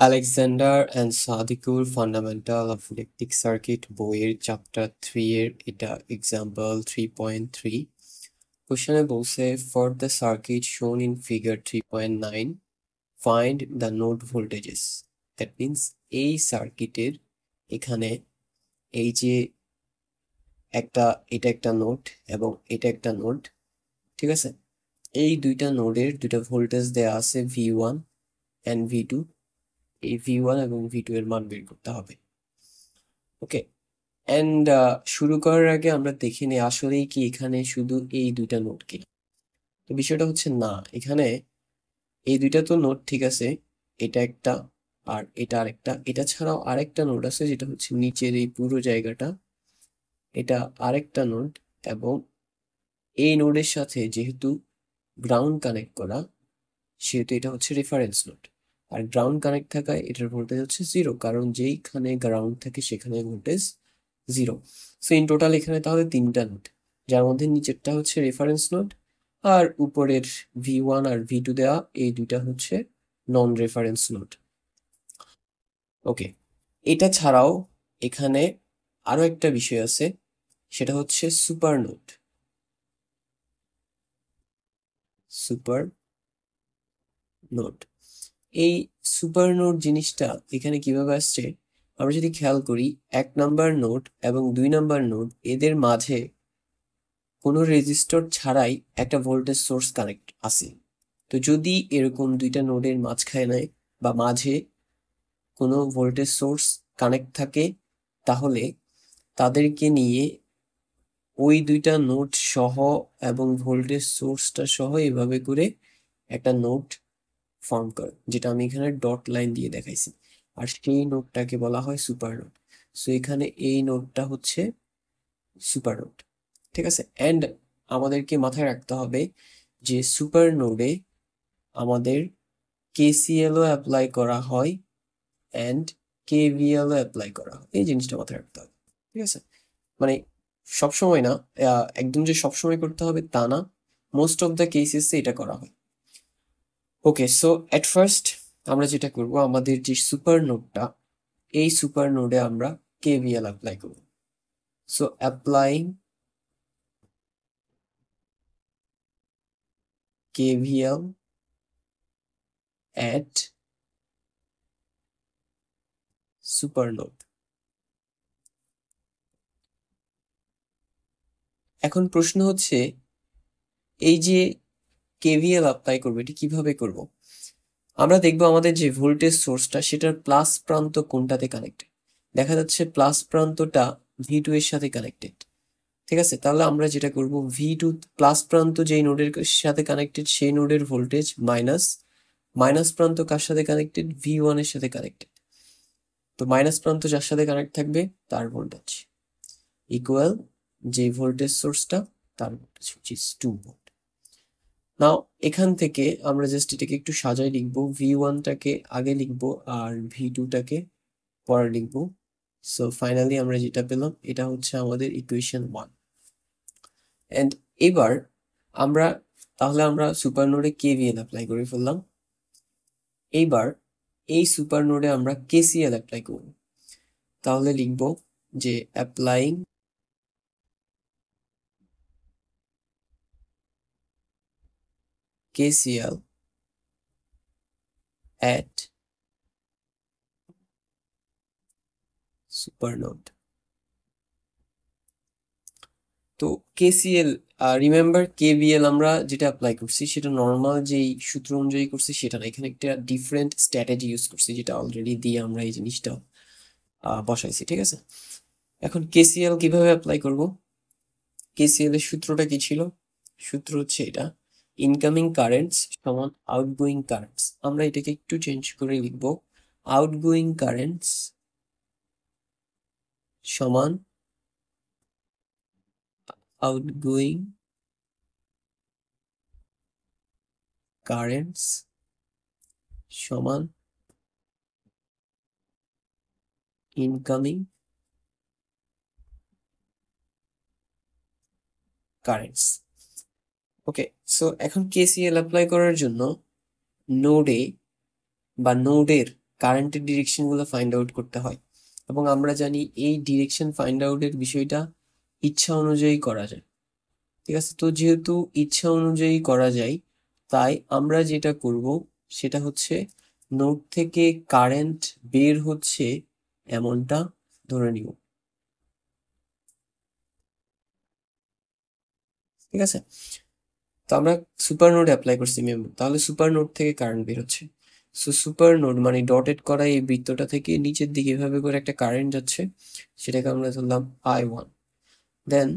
Alexander and Sadiqur fundamental of electric circuit বইয়ের chapter 3 এর এটা এক্সাম্পল 3.3 কোশ্চেনে বলছে ফর দ্য সার্কিট শোন in figure 3.9 find the node voltages. That means এই সার্কিটের এখানে এই যে এটা একটা নোড এবং এটা একটা নোড, ঠিক আছে? এই দুইটা নোডের দুইটা ভোল্টেজ দেয়া আছে V1 অ্যান্ড V2। এই V1 এবং V2 এর মান বের করতে হবে। ওকে, অ্যান্ড শুরু করার আগে আমরা দেখে নিই আসলেই কি এখানে শুধু এই দুইটা নোড কিনা। তো বিষয়টা হচ্ছে না, এখানে এই দুইটা তো নোড, ঠিক আছে, এটা একটা আর এটা আরেকটা। এটা ছাড়াও আরেকটা নোড আছে যেটা হচ্ছে নিচের এই পুরো জায়গাটা, এটা আরেকটা নোড। এবং এই নোডের সাথে যেহেতু গ্রাউন্ড কানেক্ট করা, সেহেতু এটা হচ্ছে রেফারেন্স নোড। আর গ্রাউন্ড কানেক্ট থাকায় এটার ভোল্টেজ হচ্ছে 0, কারণ যেইখানে গ্রাউন্ড থাকে সেখানে ভোল্টেজ 0। সো ইন টোটাল এখানে তাহলে 3টা নোড, যার মধ্যে নিচেরটা হচ্ছে রেফারেন্স নোড আর উপরের V1 আর V2 দেওয়া এই দুইটা হচ্ছে নন রেফারেন্স নোড। ওকে, এটা ছাড়াও এখানে আরো একটা বিষয় আছে, সেটা হচ্ছে সুপার নোড। সুপার নোড, এই সুপার নোড জিনিসটা এখানে কিভাবে আসছে আমরা যদি খেয়াল করি, 1 নাম্বার নোড এবং 2 নাম্বার নোড এদের মাঝে কোনো রেজিস্টর ছাড়াই একটা ভোল্টেজ সোর্স কানেক্ট আছে। তো যদি এরকম দুইটা নোডের মাঝখানে বা মাঝে কোনো ভোল্টেজ সোর্স কানেক্ট থাকে, তাহলে তাদেরকে নিয়ে ওই দুইটা নোড সহ এবং ভোল্টেজ সোর্সটা সহ এভাবে করে একটা নোড ফর্ম করে, যেটা আমি এখানে ডট লাইন দিয়ে দেখাইছি। আর সেই নোডটাকে বলা হয় সুপার নোড। সো এখানে এই নোডটা হচ্ছে সুপার নোড, ঠিক আছে? অ্যান্ড আমাদেরকে মাথায় রাখতে হবে যে সুপার নোডে আমাদের KCL-ও অ্যাপ্লাই করা হয় অ্যান্ড KVL-ও অ্যাপ্লাই করা হয়। এই জিনিসটা মাথায় রাখতে হবে, ঠিক আছে? মানে সবসময় না, একদম যে সবসময় করতে হবে তা না, মোস্ট অফ দ্য কেসেসে এটা করা হয়। ওকে, সো এট ফার্স্ট আমরা যেটা করব, আমাদের যে সুপার নোডটা, এই সুপার নোডে আমরা KVL অ্যাপ্লাই করব। So applying KVL at super node. এখন প্রশ্ন হচ্ছে এই যে KVL অ্যাপ্লাই করবো এটি কিভাবে করব? আমরা দেখবো আমাদের যে ভোল্টেজ সোর্সটা সেটার প্লাস প্রান্ত কোনটাতে কানেক্টেড। দেখা যাচ্ছে প্লাস প্রান্তটা V2 এর সাথে কানেক্টেড, ঠিক আছে? তাহলে আমরা যেটা করব, V2 প্লাস প্রান্ত যেই নোডের সাথে কানেক্টেড সেই নোডের ভোল্টেজ মাইনাস, মাইনাস প্রান্ত কার সাথে কানেক্টেড? V1 এর সাথে কানেক্টেড। তো মাইনাস প্রান্ত যার সাথে কানেক্ট থাকবে তার ভোল্টেজ ইকুয়াল যে ভোল্টেজ সোর্সটা তার ভোল্টেজ, which is 2 ভোল্ট। নাও এখান থেকে আমরা জাস্ট এটাকে একটু সাজাই লিখবো, V1টাকে আগে লিখবো আর V2টাকে পরে লিখবো। সো ফাইনালি আমরা যেটা পেলাম এটা হচ্ছে আমাদের ইকুয়েশন 1। এন্ড এবার আমরা আমরা সুপার নোডে KVL অ্যাপ্লাই করে ফেললাম। এইবার এই সুপার নোডে আমরা KCL অ্যাপ্লাই করব। তাহলে লিখব যে applying KCL at super node. তো KCL, রিমেম্বার KVL আমরা যেটা অ্যাপ্লাই করছি সেটা নর্মাল যেই সূত্র অনুযায়ী করছি সেটা না, এখানে একটা ডিফারেন্ট স্ট্র্যাটেজি ইউজ করছি যেটা অলরেডি দিয়ে আমরা এই জিনিসটা বসাইছি, ঠিক আছে? এখন KCL কিভাবে অ্যাপ্লাই করব? KCL এর সূত্রটা কি ছিল? সূত্র হচ্ছে এটা, ইনকামিং কারেন্টস সমান আউটগোয়িং কারেন্টস। আমরা এটাকে একটু চেঞ্জ করে লিখব, আউটগোয়িং কারেন্টস সমান আউটগোয়িং কারেন্টস সমান ইনকামিং কারেন্টস। ওকে, সো এখন KCL অ্যাপ্লাই করার জন্য নোডে বা নোডের কারেন্টের ডিরেকশনগুলো ফাইন্ড আউট করতে হয়, এবং আমরা জানি এই ডিরেকশন ফাইন্ড আউটের বিষয়টা ইচ্ছা অনুযায়ী করা যায়। ঠিক আছে, তো যেহেতু ইচ্ছা অনুযায়ী করা যায়, তাই আমরা যেটা করব সেটা হচ্ছে নোড থেকে কারেন্ট বের হচ্ছে এমনটা ধরে নিব। ঠিক আছে, তো আমরা সুপার নোড অ্যাপ্লাই করছি মেমো, তাহলে সুপার নোড থেকে কারেন্ট বের হচ্ছে। সো সুপার নোড মানে ডটেড করা এই বৃত্তটা থেকে নিচের দিকে এভাবে করে একটা কারেন্ট যাচ্ছে, সেটাকে আমরা ধরলাম I1। দেন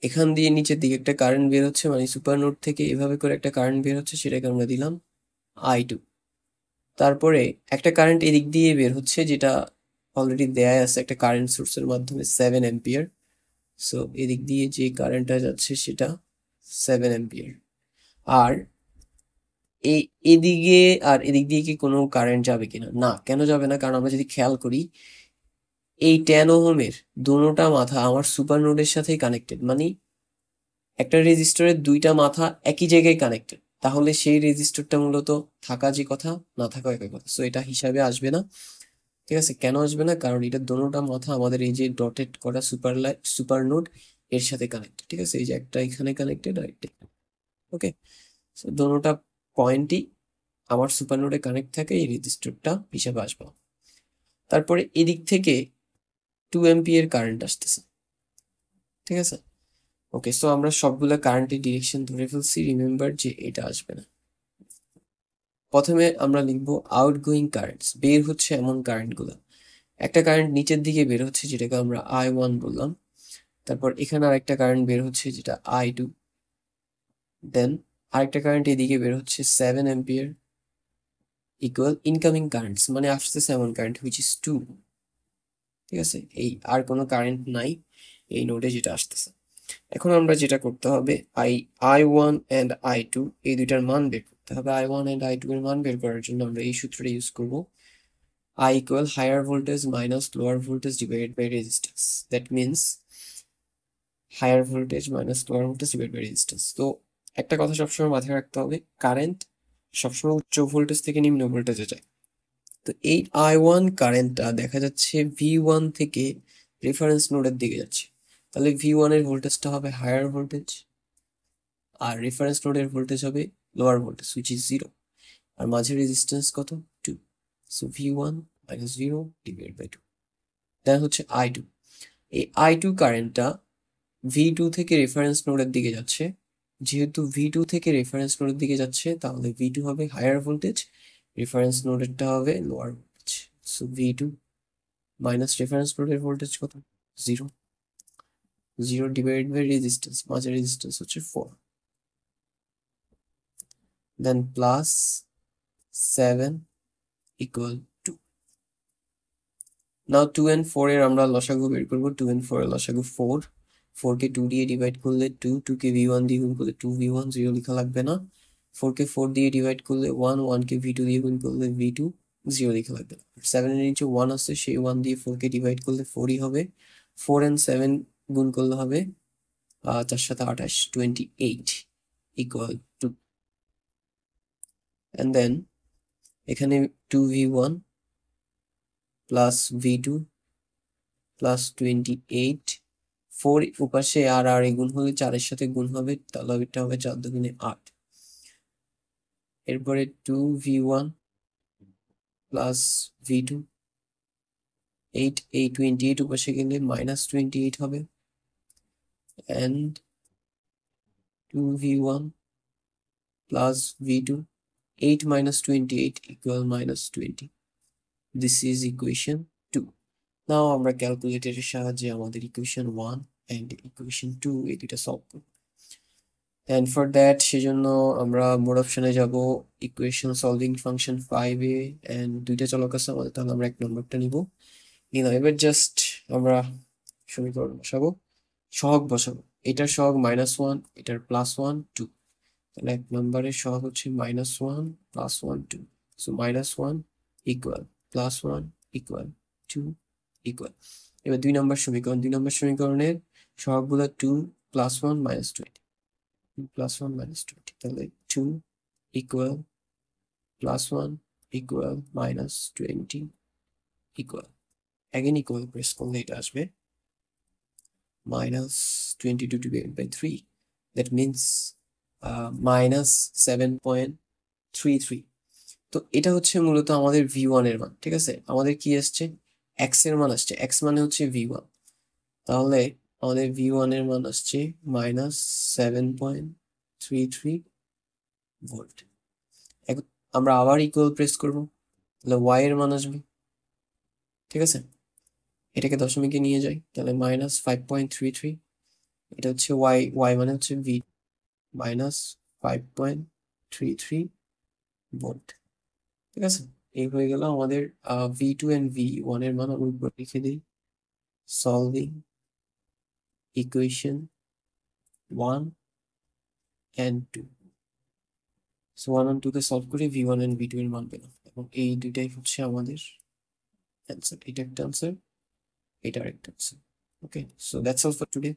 এখান দিয়ে নিচের দিকে একটা কারেন্ট বের হচ্ছে, মানে সুপার নোড থেকে এভাবে করে একটা কারেন্ট বের হচ্ছে, সেটাকে আমরা দিলাম I2। তারপরে একটা কারেন্ট এদিক দিয়ে বের হচ্ছে, যেটা অলরেডি দেয়া আছে একটা কারেন্ট সোর্সের মাধ্যমে 7 অ্যাম্পিয়ার। সো এদিক দিয়ে যে কারেন্টটা যাচ্ছে সেটা 7 অ্যাম্পিয়ার। আর এই এদিকে আর এদিক দিয়ে কি কোনো কারেন্ট যাবে কিনা? না, কেন যাবে না? কারণ আমরা যদি খেয়াল করি, এই 10 ওহমের দোনোটা মাথা আমার সুপার নোডের সাথেই কানেক্টেড, মানে একটা রেজিস্টরের দুইটা মাথা একই জায়গায় কানেক্টেড, তাহলে সেই রেজিস্টরটা মূলত থাকা যে কথা, না থাকা একই কথা। সো এটা হিসাবে আসবে না। ঠিক আছে, কেন আসবে না? কারণ এটা দোনোটা মাথা আমাদের এই যে ডটেড করা সুপার নোড এর সাথে কানেক্টেড। ঠিক আছে, এই যে একটা এখানে কানেক্টেড আর একটা। ওকে, সো দোনোটা পয়েন্টই আমার সুপার নোডে কানেক্ট থাকে, এই রেজিস্টরটা হিসাবে আসবে। তারপরে এদিক থেকে 2 অ্যাম্পিয়ার কারেন্ট আসতেছে। ঠিক আছে, ওকে, সো আমরা সবগুলা কারেন্টের ডিরেকশন ধরে ফেলছি। রিমেম্বার যে এটা আসবে না। প্রথমে আমরা লিখবো আউটগোয়িং কারেন্টস, বের হচ্ছে এমন কারেন্টগুলো। একটা কারেন্ট নিচের দিকে বের হচ্ছে, যেটাকে আমরা I1 বললাম। তারপর এখানে আরেকটা কারেন্ট বের হচ্ছে, যেটা I2। দেন আরেকটা কারেন্ট এদিকে বের হচ্ছে 7 অ্যাম্পিয়ার, ইকুয়াল ইনকামিং কারেন্টস, মানে আসতেছে এমন কারেন্ট হুইচ ইজ 2। ঠিক আছে, এই আর কোনো কারেন্ট নাই এই নোডে যেটা আসতেছে। এখন আমরা যেটা করতে হবে, I1 and I2 এই দুইটার মান বের করতে হবে। I1 and I2 এর মান বের করার জন্য আমরা এই সূত্রটা ইউজ করব, I equal higher voltage minus lower voltage divided by resistance. That means higher voltage minus lower voltage divided by resistance. তো একটা কথা সবসময় মাথায় রাখতে হবে, কারেন্ট সবসময় উচ্চ ভোল্টেজ থেকে নিম্ন ভোল্টেজে যায়। তো এই I1 কারেন্টটা দেখা যাচ্ছে V1 থেকে রেফারেন্স নোডের দিকে যাচ্ছে, তাহলে V1 এর ভোল্টেজটা হবে হায়ার ভোল্টেজ, আর রেফারেন্স নোডের ভোল্টেজ হবে লোয়ার ভোল্টেজ হুইচ ইজ 0, আর মাঝে রেজিস্ট্যান্স কত? 2। So V1 minus 0 divided by 2। দেন হচ্ছে I2। এই I2 কারেন্টটা V2 থেকে রেফারেন্স নোডের দিকে যাচ্ছে, যেহেতু V2 থেকে রেফারেন্স নোডের দিকে যাচ্ছে, তাহলে V2 হবে হায়ার ভোল্টেজ, রেফারেন্স নোডেরটা হবে lower voltage. So V2 minus reference নোডের ভোল্টেজ কত? 0। 0 ডিভাইডেড বাই রেজিস্ট্যান্স, মাঝে রেজিস্ট্যান্স হচ্ছে 4। দেন প্লাস 7 ইকুয়াল 2। নাও 2 and 4 এর আমরা লসাগু বের করবো। 2 and 4 এর লসাগু 4। 4 কে 2 দিয়ে ডিভাইড করলে 2, 2 কে V1 দিয়ে গুণ করলে 2V1, 0 লেখা লাগবে না। 4 কে 4 দিয়ে ডিভাইড করলে 1, 1 কে V2 দিয়ে গুণ করলে V2, 0 লেখা লাগবে না। 7 এর নিচে 1 আছে, সেই 1 দিয়ে 4 কে ডিভাইড করলে 4ই হবে। 4 and 7 গুণ করলে হবে 4 7 28, 28 ইকুয়াল 2। and then এখানে 2V1 প্লাস V2 প্লাস 28, 4 উপাশে আর আর গুণ হলে 4 এর সাথে গুণ হবে, তাহলে এটা হবে 4 দুগুণে 8। এরপরে 2V1 প্লাস V2, 8, এই 28 উপাশে গেলে মাইনাস 28 হবে, and 2V1 plus V2, 8 minus 28 equal minus 20. This is equation 2. Now আমরা ক্যালকুলেটরের সাহায্যে আমাদের equation 1 and equation 2 এই দুইটা সলভ করব। and for that সেজন্য আমরা মোড অপশনে যাব, equation solving function 5a, and দুইটা চলক আছে আমাদের, তাহলে আমরা এক নম্বরটা নিলাম। এবার জাস্ট আমরা সমীকরণ বসাবো, সহগ বসাবো। এটার সহগ -1, এটার +1 2, তাহলে এক নম্বরের সহগ হচ্ছে -1 +1 2। So -1 equal +1 equal 2 equal. এবার 2 নম্বর সমীকরণ, 2 নম্বর সমীকরণের সহগগুলো 2 +1 -20, 2 +1 -20, তাহলে 2 equal +1 equal -20 equal, again equal press করলে এটা আসবে -22 divided by 3, that means -7.33. তো এটা হচ্ছে মূলত আমাদের v1 এর মান, ঠিক আছে। আমাদের কি আসছে, x এর মান আসছে, x মানে হচ্ছে v1, তাহলে আমাদের v1 এর মান আসছে -7.33 ভোল্ট। এখন আমরা আবার ইকুয়াল প্রেস করব, তাহলে y এর মান আসবে, ঠিক আছে। এটাকে দশমিকে নিয়ে যাই, তাহলে -5.33, এটা হচ্ছে y মানে হচ্ছে v, -5.33 ভোল্ট, ঠিক আছে। এই হয়ে গেল আমাদের v2 and v1 এর মান। আমি উপর লিখে দিই, solving equation 1 and 2। So 1 and 2 K solve করে v1 and v2 এর মান পেলাম, এবং এই দুইটাই হচ্ছে আমাদের অ্যান্সার। এটা একটা অ্যান্সার, এটা আরেকটা answer. Okay, so that's all for today.